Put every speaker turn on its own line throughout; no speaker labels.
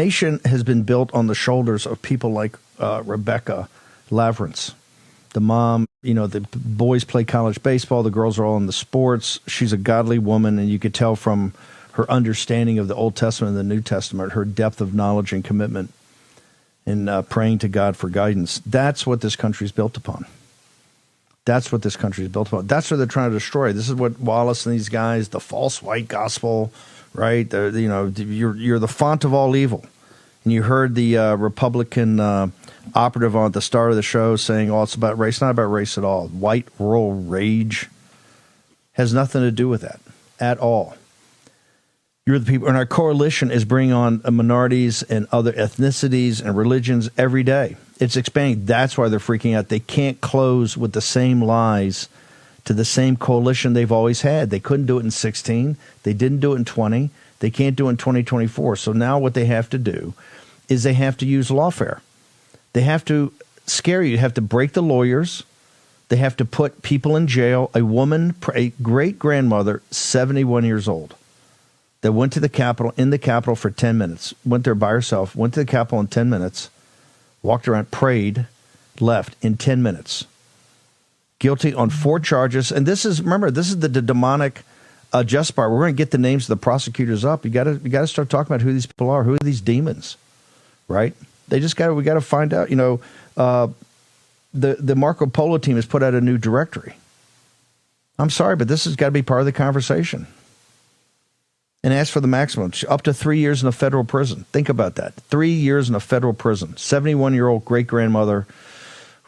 nation has been built on the shoulders of people like Rebecca Lavrenz. The mom, the boys play college baseball. The girls are all in the sports. She's a godly woman, and you could tell from her understanding of the Old Testament and the New Testament, her depth of knowledge and commitment in praying to God for guidance. That's what this country is built upon. That's what this country is built upon. That's what they're trying to destroy. This is what Wallace and these guys, the false white gospel, right? You're the font of all evil. And you heard the Republican operative on at the start of the show saying, it's about race. Not about race at all. White rural rage has nothing to do with that at all. You're the people, and our coalition is bringing on minorities and other ethnicities and religions every day. It's expanding. That's why they're freaking out. They can't close with the same lies to the same coalition they've always had. They couldn't do it in 16. They didn't do it in 20. They can't do it in 2024. So now what they have to do is they have to use lawfare. They have to scare you. They have to break the lawyers. They have to put people in jail. A woman, a great-grandmother, 71 years old, that went to the Capitol, in the Capitol for 10 minutes, went there by herself, went to the Capitol in 10 minutes, walked around, prayed, left in 10 minutes. Guilty on 4 charges. And this is the demonic justice part. We're going to get the names of the prosecutors up. You got to start talking about who these people are. Who are these demons? Right? We got to find out. The Marco Polo team has put out a new directory. I'm sorry, but this has got to be part of the conversation. And ask for the maximum, up to 3 years in a federal prison. Think about that. 3 years in a federal prison. 71-year-old great-grandmother,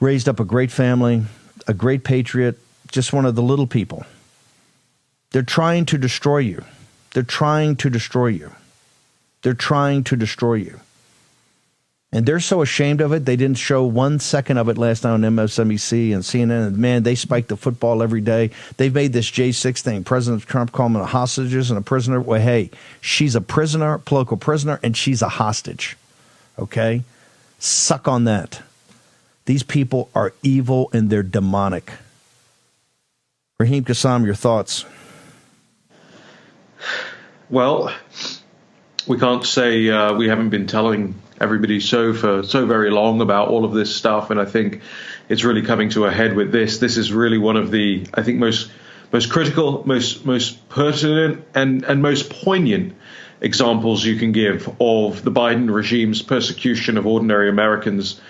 raised up a great family, a great patriot, just one of the little people. They're trying to destroy you. They're trying to destroy you. They're trying to destroy you. And they're so ashamed of it, they didn't show 1 second of it last night on MSNBC and CNN. And man, they spike the football every day. They've made this J6 thing. President Trump called them hostages and a prisoner. Well, hey, she's a prisoner, political prisoner, and she's a hostage. Okay? Suck on that. These people are evil and they're demonic. Raheem Kassam, your thoughts?
Well, we can't say we haven't been telling everybody for so very long about all of this stuff, and I think it's really coming to a head with this. This is really one of the, I think, most critical, most pertinent, and most poignant examples you can give of the Biden regime's persecution of ordinary Americans.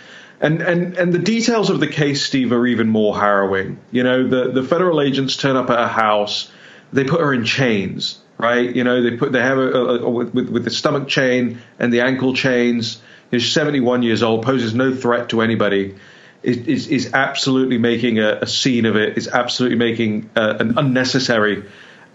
And the details of the case, Steve, are even more harrowing. The federal agents turn up at her house, they put her in chains. Right, they have with the stomach chain and the ankle chains. She's 71 years old, poses no threat to anybody. Is absolutely making a scene of it. Is absolutely making an unnecessary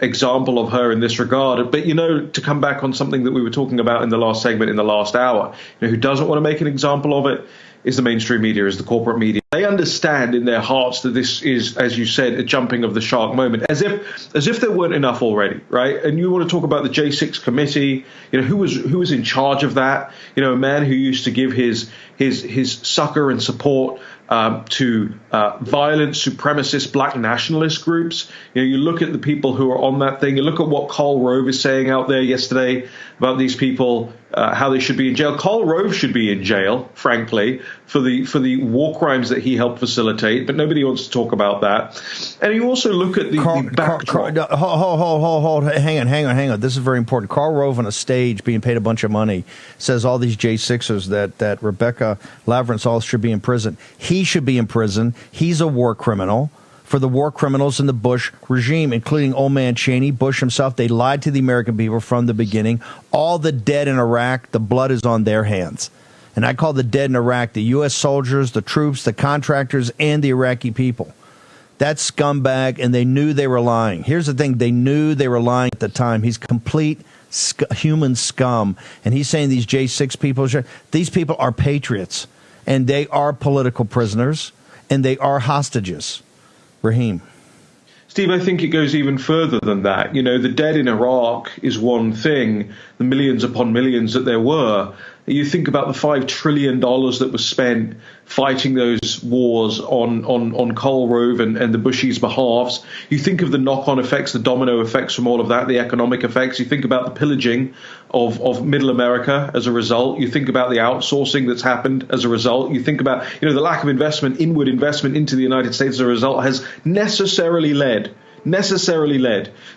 example of her in this regard. But to come back on something that we were talking about in the last segment, in the last hour, who doesn't want to make an example of it is the mainstream media, is the corporate media. They understand in their hearts that this is, as you said, a jumping of the shark moment, as if there weren't enough already, right? And you want to talk about the J6 committee, who was in charge of that? A man who used to give his succor and support to violent supremacist black nationalist groups. You look at the people who are on that thing. You look at what Karl Rove is saying out there yesterday about these people, how they should be in jail. Karl Rove should be in jail, frankly, for the war crimes that he helped facilitate. But nobody wants to talk about that. And you also look at the backdrop.
Hold. Hang on. This is very important. Karl Rove on a stage being paid a bunch of money says all these J6ers that Rebecca Lavrenz all should be in prison. He should be in prison. He's a war criminal. For the war criminals in the Bush regime, including old man Cheney, Bush himself, they lied to the American people from the beginning. All the dead in Iraq, the blood is on their hands. And I call the dead in Iraq the U.S. soldiers, the troops, the contractors, and the Iraqi people. That's scumbag, and they knew they were lying. Here's the thing. They knew they were lying at the time. He's complete human scum. And he's saying these J6 people, these people are patriots, and they are political prisoners, and they are hostages. Raheem.
Steve, I think it goes even further than that. The dead in Iraq is one thing, the millions upon millions that there were. You think about the $5 trillion that was spent fighting those wars on Karl Rove and the Bushies' behalves. You think of the knock-on effects, the domino effects from all of that, the economic effects. You think about the pillaging of Middle America as a result. You think about the outsourcing that's happened as a result. You think about, the lack of investment, inward investment into the United States as a result has necessarily led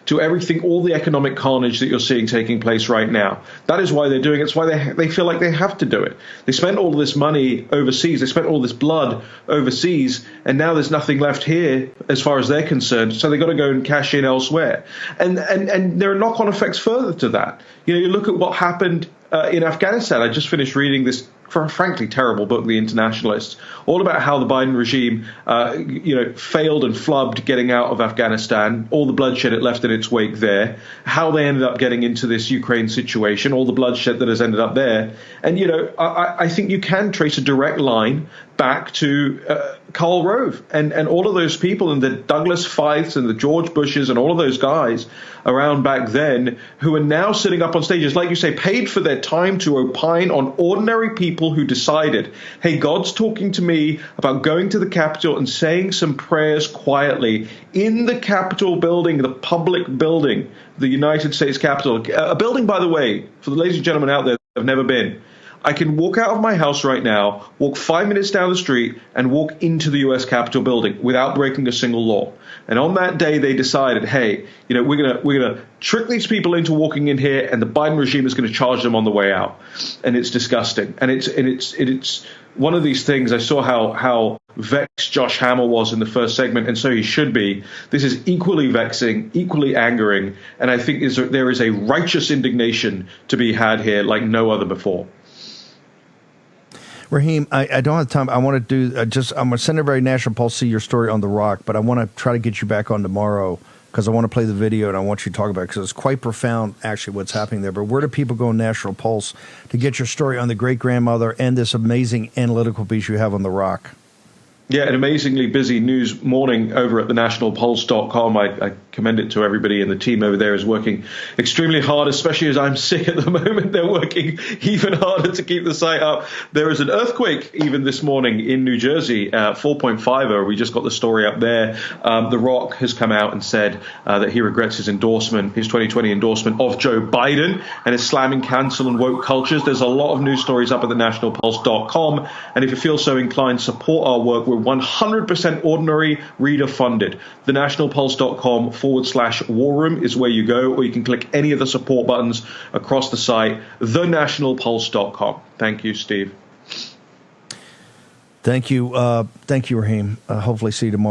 to everything, all the economic carnage that you're seeing taking place right now. That is why they're doing it. It's why they feel like they have to do it. They spent all this money overseas. They spent all this blood overseas, and now there's nothing left here as far as they're concerned. So they've got to go and cash in elsewhere. And there are knock-on effects further to that. You look at what happened in Afghanistan. I just finished reading this frankly terrible book, The Internationalists, all about how the Biden regime, failed and flubbed getting out of Afghanistan, all the bloodshed it left in its wake there, how they ended up getting into this Ukraine situation, all the bloodshed that has ended up there. And, I think you can trace a direct line back to Karl Rove and all of those people and the Douglas Feiths and the George Bushes and all of those guys around back then who are now sitting up on stages, like you say, paid for their time to opine on ordinary people who decided, hey, God's talking to me about going to the Capitol and saying some prayers quietly in the Capitol building, the public building, the United States Capitol, a building, by the way, for the ladies and gentlemen out there that have never been. I can walk out of my house right now, walk 5 minutes down the street, and walk into the U.S. Capitol building without breaking a single law. And on that day, they decided, hey, we're gonna trick these people into walking in here, and the Biden regime is going to charge them on the way out. And it's disgusting. And it's one of these things. I saw how vexed Josh Hammer was in the first segment, and so he should be. This is equally vexing, equally angering, and I think there is a righteous indignation to be had here like no other before.
Raheem, I don't have time. I want to do I'm going to send everybody National Pulse, see your story on The Rock, but I want to try to get you back on tomorrow because I want to play the video and I want you to talk about it because it's quite profound, actually, what's happening there. But where do people go on National Pulse to get your story on the great-grandmother and this amazing analytical piece you have on The Rock?
Yeah, an amazingly busy news morning over at thenationalpulse.com. I commend it to everybody, and the team over there is working extremely hard, especially as I'm sick at the moment. They're working even harder to keep the site up. There is an earthquake even this morning in New Jersey, 4.5. We just got the story up there. The Rock has come out and said that he regrets his 2020 endorsement of Joe Biden and is slamming cancel and woke cultures. There's a lot of news stories up at thenationalpulse.com, and if you feel so inclined, support our work. We're 100% ordinary, reader funded. Thenationalpulse.com/war room is where you go, or you can click any of the support buttons across the site, thenationalpulse.com. Thank you, Steve.
Thank you, Raheem. Hopefully see you tomorrow.